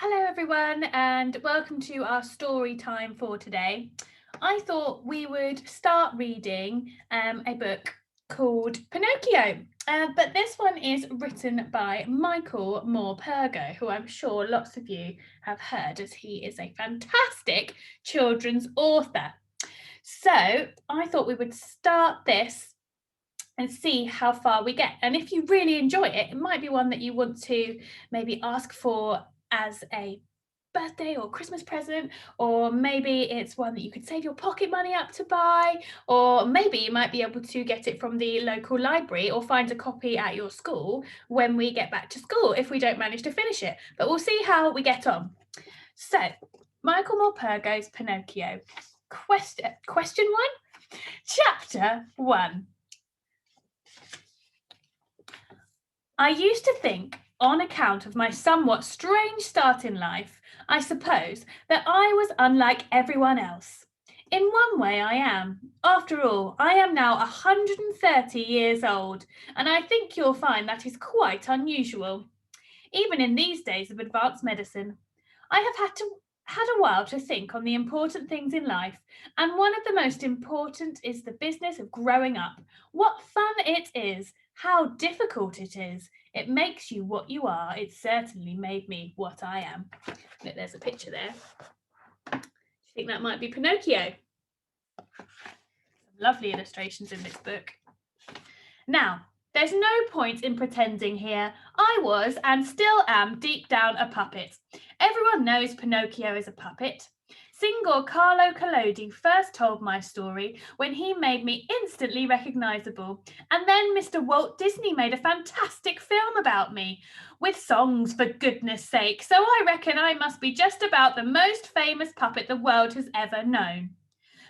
Hello everyone and welcome to our story time for today. I thought we would start reading a book called Pinocchio, but this one is written by Michael Morpurgo, who I'm sure lots of you have heard as he is a fantastic children's author. So I thought we would start this and see how far we get. And if you really enjoy it, it might be one that you want to maybe ask for as a birthday or Christmas present, or maybe it's one that you could save your pocket money up to buy, or maybe you might be able to get it from the local library or find a copy at your school when we get back to school if we don't manage to finish it. But we'll see how we get on. So, Michael Morpurgo's Pinocchio. Question 1, Chapter 1. I used to think, on account of my somewhat strange start in life, I suppose, that I was unlike everyone else. In one way, I am. After all, I am now 130 years old, and I think you'll find that is quite unusual, even in these days of advanced medicine. I have had a while to think on the important things in life, and one of the most important is the business of growing up. What fun it is! How difficult it is. It makes you what you are. It certainly made me what I am. Look, there's a picture there. Do you think that might be Pinocchio? Lovely illustrations in this book. Now, there's no point in pretending here. I was and still am deep down a puppet. Everyone knows Pinocchio is a puppet. Signor Carlo Collodi first told my story when he made me instantly recognizable. And then Mr. Walt Disney made a fantastic film about me, with songs for goodness sake. So I reckon I must be just about the most famous puppet the world has ever known.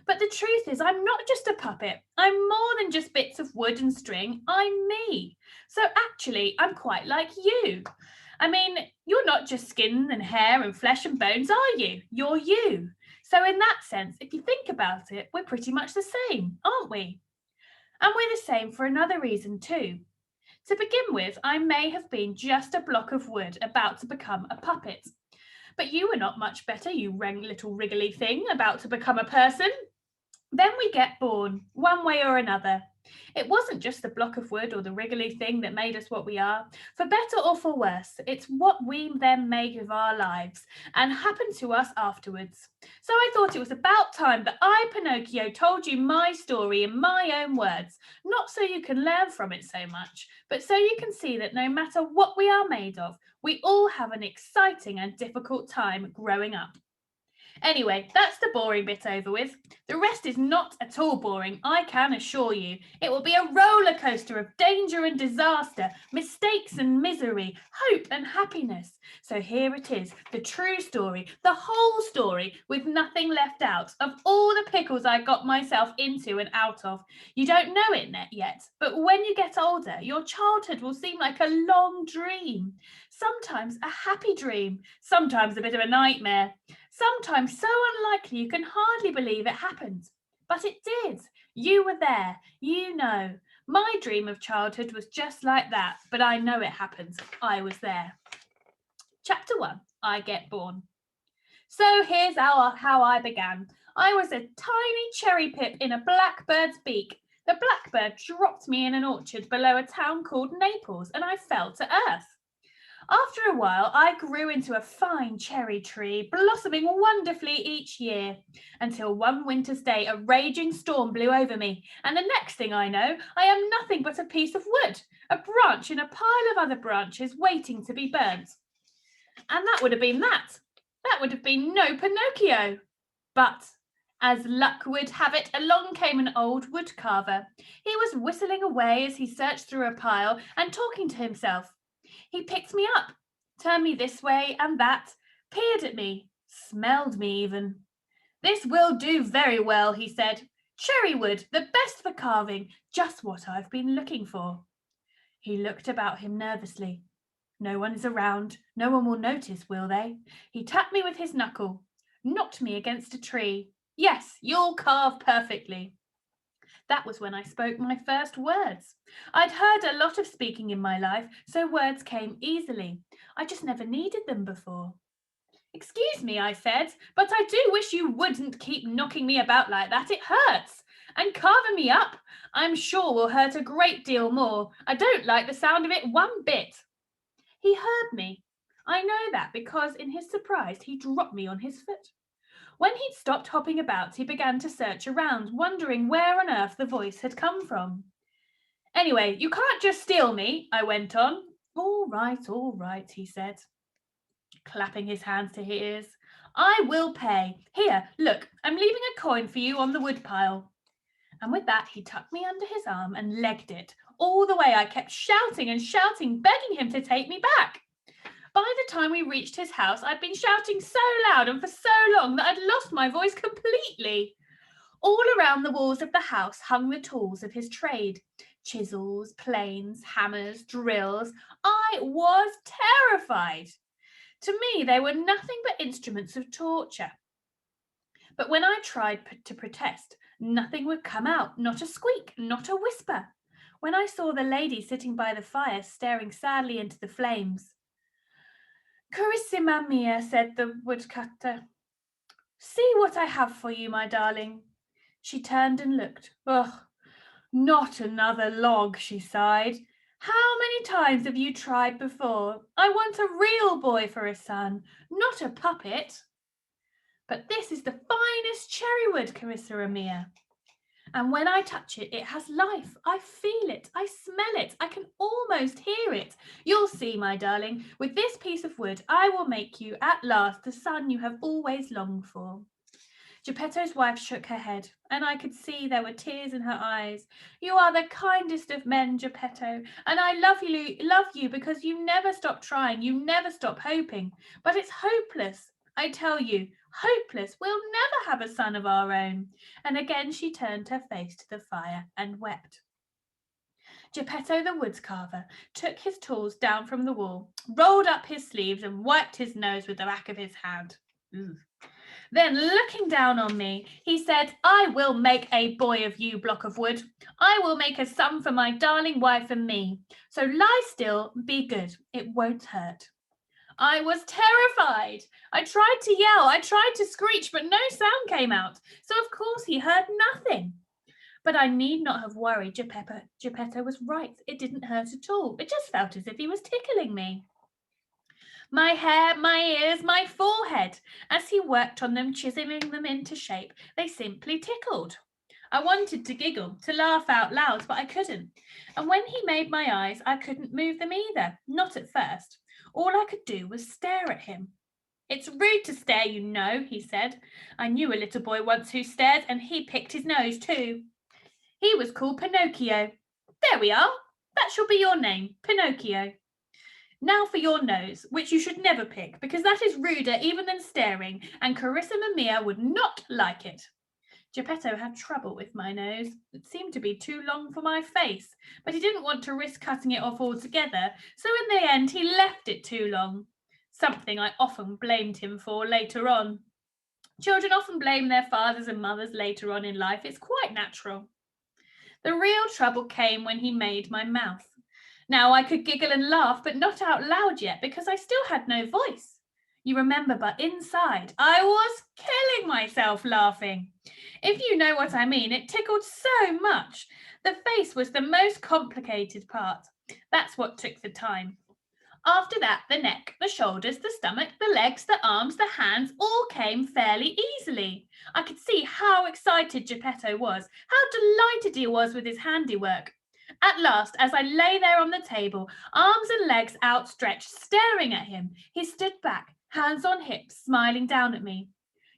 But the truth is, I'm not just a puppet. I'm more than just bits of wood and string. I'm me. So actually, I'm quite like you. I mean, you're not just skin and hair and flesh and bones, are you? You're you. So in that sense, if you think about it, we're pretty much the same, aren't we? And we're the same for another reason too. To begin with, I may have been just a block of wood about to become a puppet. But you were not much better, you little wriggly thing about to become a person. Then we get born, one way or another. It wasn't just the block of wood or the wriggly thing that made us what we are. For better or for worse, it's what we then make of our lives and happen to us afterwards. So I thought it was about time that I, Pinocchio, told you my story in my own words, not so you can learn from it so much, but so you can see that no matter what we are made of, we all have an exciting and difficult time growing up. Anyway, that's the boring bit over with. The rest is not at all boring, I can assure you. It will be a roller coaster of danger and disaster, mistakes and misery, hope and happiness. So here it is, the true story, the whole story, with nothing left out, of all the pickles I got myself into and out of. You don't know it yet, but when you get older, your childhood will seem like a long dream. Sometimes a happy dream, sometimes a bit of a nightmare. Sometimes so unlikely you can hardly believe it happened. But it did. You were there. You know. My dream of childhood was just like that, but I know it happened. I was there. Chapter 1, I Get Born. So here's how I began. I was a tiny cherry pip in a blackbird's beak. The blackbird dropped me in an orchard below a town called Naples, and I fell to earth. After a while, I grew into a fine cherry tree, blossoming wonderfully each year, until one winter's day a raging storm blew over me, and the next thing I know, I am nothing but a piece of wood, a branch in a pile of other branches waiting to be burnt. And that would have been that. That would have been no Pinocchio. But as luck would have it, along came an old wood carver. He was whistling away as he searched through a pile and talking to himself. He picked me up, turned me this way and that, peered at me, smelled me even. This will do very well, he said. Cherry wood, the best for carving, just what I've been looking for. He looked about him nervously. No one is around. No one will notice, will they? He tapped me with his knuckle, knocked me against a tree. Yes, you'll carve perfectly. That was when I spoke my first words. I'd heard a lot of speaking in my life, so words came easily. I just never needed them before. Excuse me, I said, but I do wish you wouldn't keep knocking me about like that. It hurts. And carving me up, I'm sure will hurt a great deal more. I don't like the sound of it one bit. He heard me. I know that because in his surprise he dropped me on his foot. When he'd stopped hopping about, he began to search around, wondering where on earth the voice had come from. Anyway, you can't just steal me, I went on. All right, he said, clapping his hands to his ears. I will pay. Here, look, I'm leaving a coin for you on the woodpile. And with that, he tucked me under his arm and legged it. All the way I kept shouting and shouting, begging him to take me back. By the time we reached his house, I'd been shouting so loud and for so long that I'd lost my voice completely. All around the walls of the house hung the tools of his trade. Chisels, planes, hammers, drills. I was terrified. To me, they were nothing but instruments of torture. But when I tried to protest, nothing would come out, not a squeak, not a whisper. When I saw the lady sitting by the fire, staring sadly into the flames. Carissima mia, said the woodcutter. See what I have for you, my darling. She turned and looked. Ugh, not another log, she sighed. How many times have you tried before? I want a real boy for a son, not a puppet. But this is the finest cherry wood, Carissa Mia. And when I touch it, it has life. I feel it. I smell it. I can almost hear it. You'll see, my darling, with this piece of wood, I will make you at last the son you have always longed for. Geppetto's wife shook her head, and I could see there were tears in her eyes. You are the kindest of men, Geppetto, and I love you because you never stop trying, you never stop hoping. But it's hopeless, I tell you, hopeless. We'll never have a son of our own. And again she turned her face to the fire and wept. Geppetto the woodcarver took his tools down from the wall, rolled up his sleeves, and wiped his nose with the back of his hand. Ooh. Then, looking down on me, he said, I will make a boy of you, block of wood. I will make a son for my darling wife and me. So lie still, be good. It won't hurt. I was terrified. I tried to yell, I tried to screech, but no sound came out. So, of course, he heard nothing. But I need not have worried. Geppetto was right. It didn't hurt at all. It just felt as if he was tickling me. My hair, my ears, my forehead. As he worked on them, chiseling them into shape, they simply tickled. I wanted to giggle, to laugh out loud, but I couldn't. And when he made my eyes, I couldn't move them either, not at first. All I could do was stare at him. It's rude to stare, you know, he said. I knew a little boy once who stared, and he picked his nose too. He was called Pinocchio. There we are. That shall be your name, Pinocchio. Now for your nose, which you should never pick, because that is ruder even than staring, and Carissima Mia would not like it. Geppetto had trouble with my nose. It seemed to be too long for my face, but he didn't want to risk cutting it off altogether, so in the end he left it too long, something I often blamed him for later on. Children often blame their fathers and mothers later on in life. It's quite natural. The real trouble came when he made my mouth. Now I could giggle and laugh, but not out loud yet, because I still had no voice. You remember, but inside, I was killing myself laughing. If you know what I mean, it tickled so much. The face was the most complicated part. That's what took the time. After that, the neck, the shoulders, the stomach, the legs, the arms, the hands all came fairly easily. I could see how excited Geppetto was, how delighted he was with his handiwork. At last, as I lay there on the table, arms and legs outstretched, staring at him, he stood back, hands on hips, smiling down at me.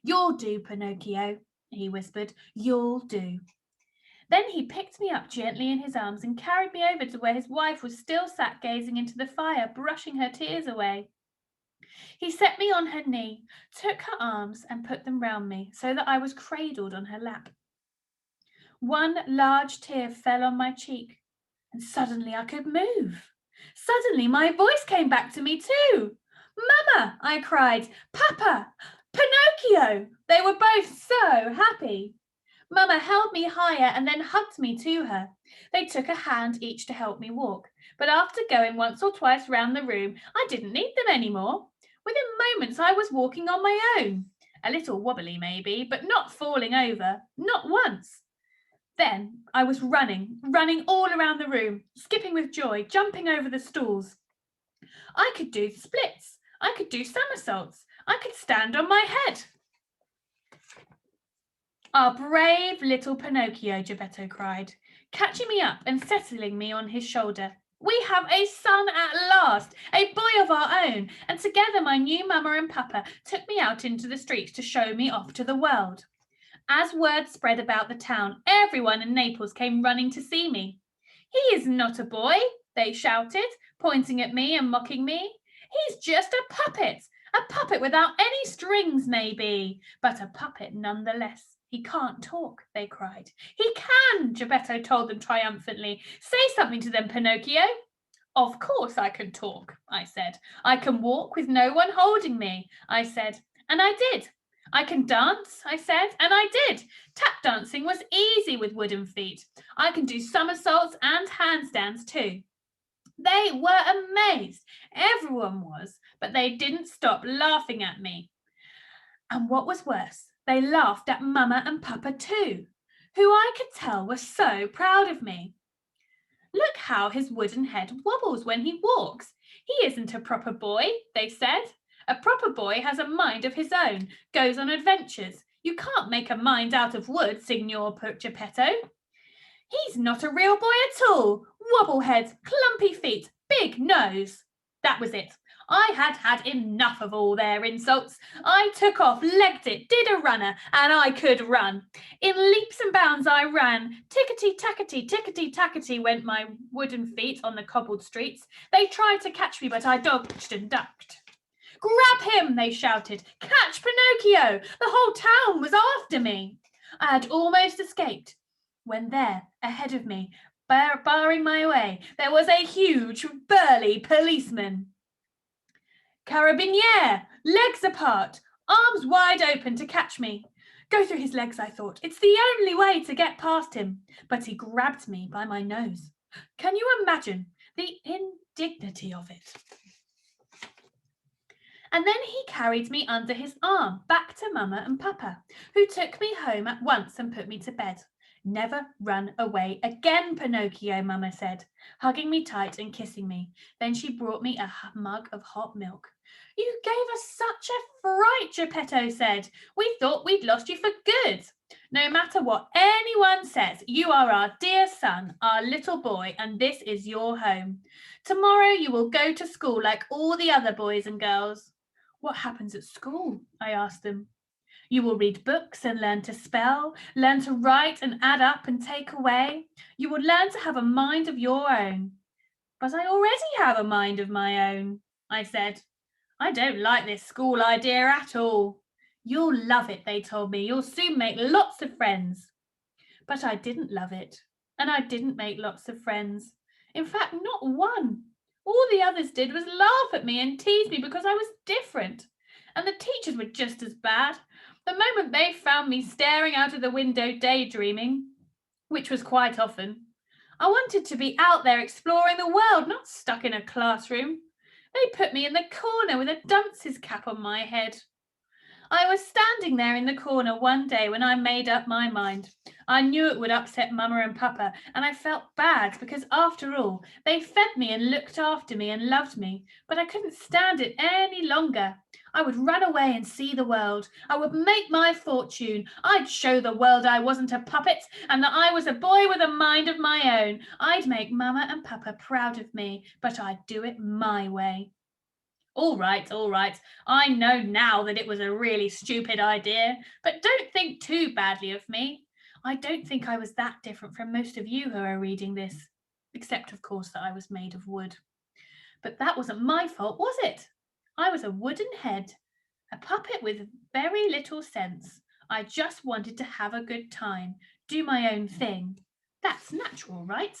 You'll do, Pinocchio, he whispered. You'll do. Then he picked me up gently in his arms and carried me over to where his wife was still sat gazing into the fire, brushing her tears away. He set me on her knee, took her arms and put them round me so that I was cradled on her lap. One large tear fell on my cheek, and suddenly I could move. Suddenly my voice came back to me too. Mama, I cried. Papa, Pinocchio. They were both so happy. Mama held me higher and then hugged me to her. They took a hand each to help me walk, but after going once or twice round the room, I didn't need them anymore. Within moments, I was walking on my own. A little wobbly, maybe, but not falling over, not once. Then I was running all around the room, skipping with joy, jumping over the stools. I could do splits. I could do somersaults. I could stand on my head. Our brave little Pinocchio, Geppetto cried, catching me up and settling me on his shoulder. We have a son at last, a boy of our own, and together my new mamma and papa took me out into the streets to show me off to the world. As word spread about the town, everyone in Naples came running to see me. He is not a boy, they shouted, pointing at me and mocking me. He's just a puppet without any strings maybe, but a puppet nonetheless. He can't talk, they cried. He can, Geppetto told them triumphantly. Say something to them, Pinocchio. Of course I can talk, I said. I can walk with no one holding me, I said. And I did. I can dance, I said, and I did. Tap dancing was easy with wooden feet. I can do somersaults and handstands too. They were amazed. Everyone was, but they didn't stop laughing at me. And what was worse, they laughed at Mama and Papa too, who I could tell were so proud of me. Look how his wooden head wobbles when he walks. He isn't a proper boy, they said. A proper boy has a mind of his own, goes on adventures. You can't make a mind out of wood, Signor Geppetto. He's not a real boy at all. Wobble head, clumpy feet, big nose. That was it. I had had enough of all their insults. I took off, legged it, did a runner, and I could run. In leaps and bounds I ran. Tickety-tackety, tickety-tackety went my wooden feet on the cobbled streets. They tried to catch me, but I dodged and ducked. Grab him, they shouted. Catch Pinocchio! The whole town was after me. I had almost escaped when there, ahead of me, barring my way, there was a huge, burly policeman. Carabiniere, legs apart, arms wide open to catch me. Go through his legs, I thought. It's the only way to get past him. But he grabbed me by my nose. Can you imagine the indignity of it? And then he carried me under his arm back to Mama and Papa, who took me home at once and put me to bed. Never run away again, Pinocchio, Mama said, hugging me tight and kissing me. Then she brought me a mug of hot milk. You gave us such a fright, Geppetto said. We thought we'd lost you for good. No matter what anyone says, you are our dear son, our little boy, and this is your home. Tomorrow you will go to school like all the other boys and girls. What happens at school? I asked them. You will read books and learn to spell, learn to write and add up and take away. You will learn to have a mind of your own. But I already have a mind of my own, I said. I don't like this school idea at all. You'll love it, they told me. You'll soon make lots of friends. But I didn't love it, and I didn't make lots of friends. In fact, not one. All the others did was laugh at me and tease me because I was different. And the teachers were just as bad. The moment they found me staring out of the window daydreaming, which was quite often, I wanted to be out there exploring the world, not stuck in a classroom. They put me in the corner with a dunce's cap on my head. I was standing there in the corner one day when I made up my mind. I knew it would upset Mama and Papa, and I felt bad because, after all, they fed me and looked after me and loved me, but I couldn't stand it any longer. I would run away and see the world. I would make my fortune. I'd show the world I wasn't a puppet and that I was a boy with a mind of my own. I'd make Mama and Papa proud of me, but I'd do it my way. All right. I know now that it was a really stupid idea, but don't think too badly of me. I don't think I was that different from most of you who are reading this, except, of course, that I was made of wood. But that wasn't my fault, was it? I was a wooden head, a puppet with very little sense. I just wanted to have a good time, do my own thing. That's natural, right?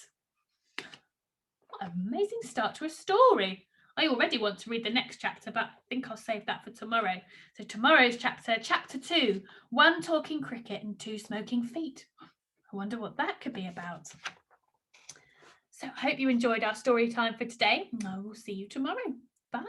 What an amazing start to a story. I already want to read the next chapter, but I think I'll save that for tomorrow. So tomorrow's chapter, chapter 2, 1 talking cricket and 2 smoking feet. I wonder what that could be about. So I hope you enjoyed our story time for today. I will see you tomorrow. Bye.